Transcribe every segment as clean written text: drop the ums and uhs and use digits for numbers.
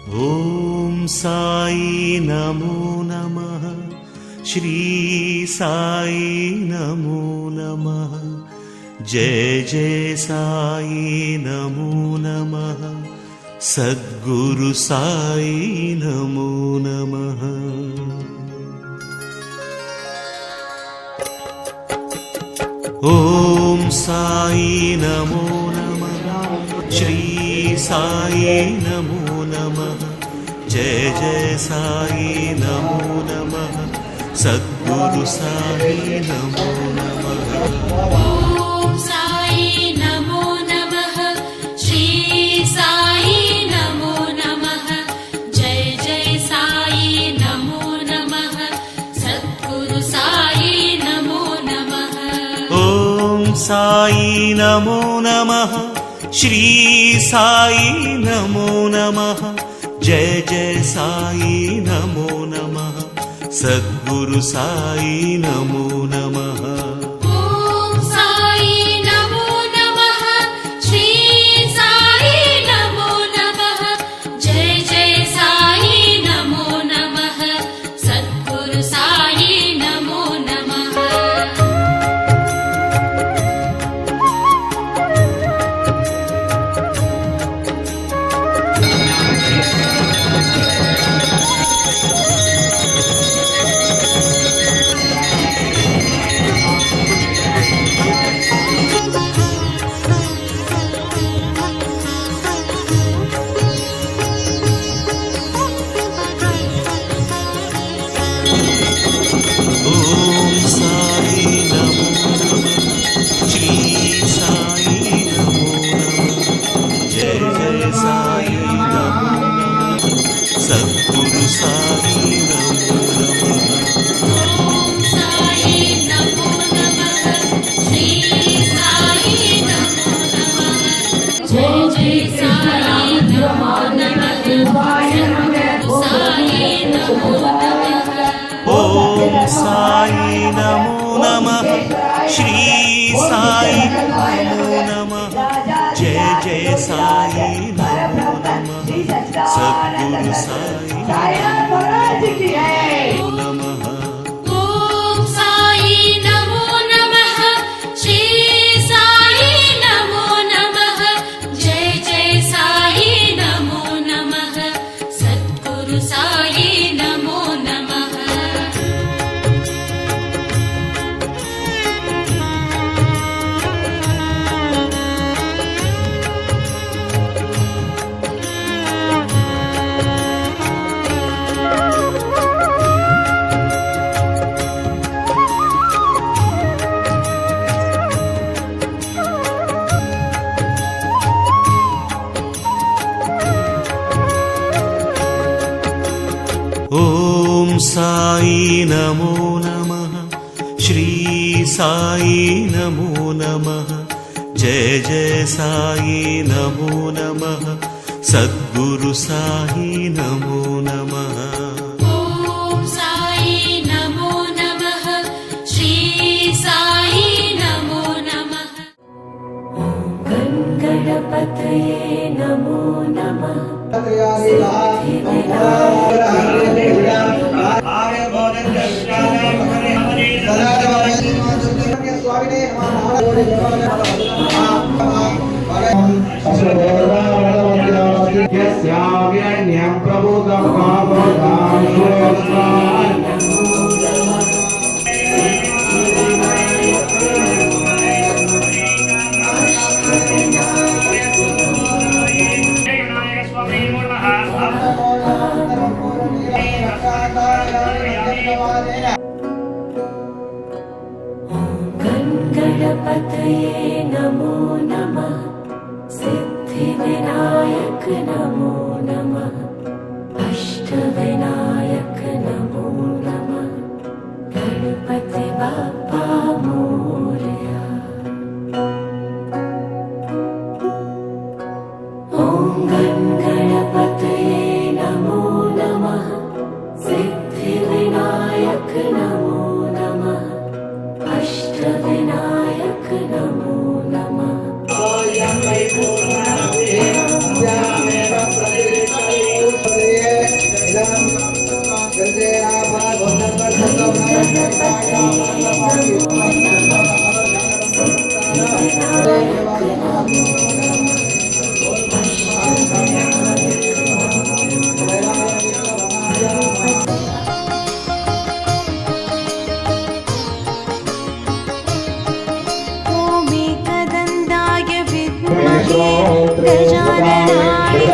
ओम साई नमो नमः। श्री साई नमो नमः। जय जय साई नमो नमः। सद्गुरु साई नमो नमः। ओम साई नमो नमः। श्री साई नमो नमः। जय जय साई नमो नमः। सद्गुरु साई नमो नमः। ओम साई नमो नमः। श्री साई नमो नमः। जय जय साई नमो नमः। सद्गुरु साई नमो नमः। ओम साई नमो नमः। श्री साई नमो नमः। जय जय साई नमो नमः। सद्गुरु साई नमो नमः। ओम साई नमो नमः। श्री साई नमो नमः। जय जय साई नमो नमः। सद्गुरु साई नमो नमः। ओम साई नमो नमः। श्री साई नमो नमः। जय जय साई नमो नमः। सद्गुरु साई नमो नमः। ओम साई नमो नमः। श्री साई नमो नमः। जय जय साई नमो नमः। सद्गुरु साई नमो नमः। ओम साई नमो नमः। श्री साई नमो नमः। जय जय साई नमो नमः। सद्गुरु साई नमो नमः। ओम साई नमो नमः। श्री साई नमो नमः। जय जय साई नमो नमः। सद्गुरु साई नमो नमः। ओम साई नमो नमः। श्री साई नमो नमः। जय जय साई नमो नमः। सद्गुरु साई नमो नमः। ओम साई नमो नमः। श्री साई नमो नमः। गणपतये नमो नमः। गणपतये नमो नमः। सिद्धिविनायक नमो नमः। अष्टविनायक नमो नमः। गणपति बाप्पा मोरया। ओम गणपतये नमो नमः। सिद्धिविनायक नमो नमः। अष्टविनायक नमो नमः। गजाननाय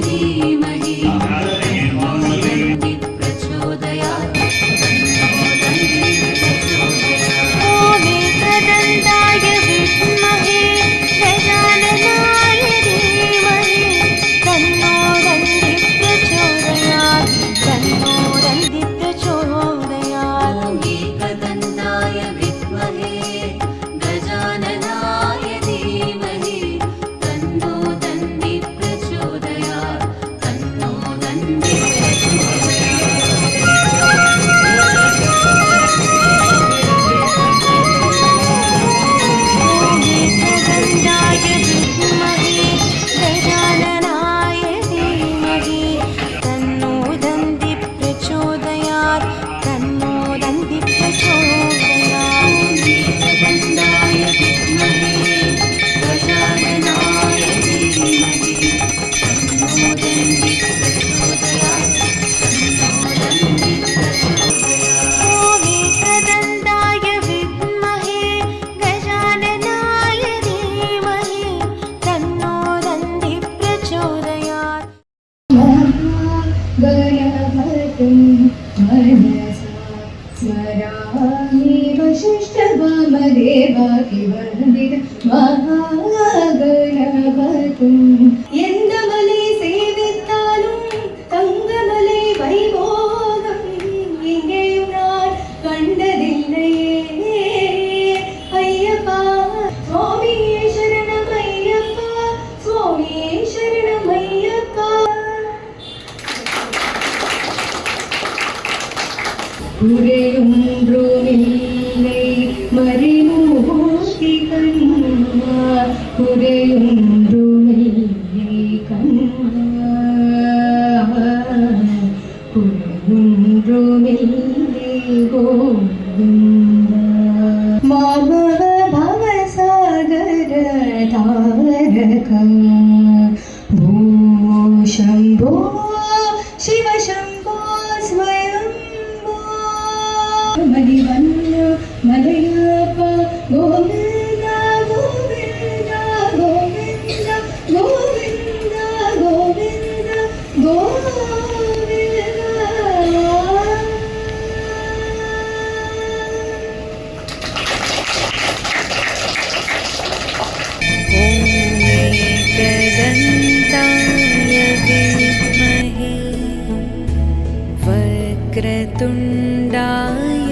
धीमहि तन्नो दन्ति प्रचोदयात् ॐ एकदन्ताय विद्महे गजाननाय धीमहि तन्नो दन्ति प्रचोदयात् तन्नो दन्ति स्मरामि वसिष्ठवामदेवाकिवन्दित महागणपतिं எந்தமலை சேவித்தாலும் தங்கமலை வைபோகம் எங்கேயும் நான் கண்டதில்லையே ஐயப்பா சுவாமியே சரணம் ஐயப்பா சுவாமியே சரணம் ஐயப்பா குறையொன்றுமில்லை மறைமூர்த்தி கண்ணா குறையொன்றுமில்லை கண்ணா குறையொன்றுமில்லை கோவிந்தா மாமவ பவசாகர தாரகா ஓ சம்போ சிவ சம்போ ஸ்வயம் மதிவண்ண மலையப்ப கோவிந்த கோவிந்த கோவிந்த கோவிந்த கோவிந்த एकदन्ताय विद्महे वक्रतुण्डाय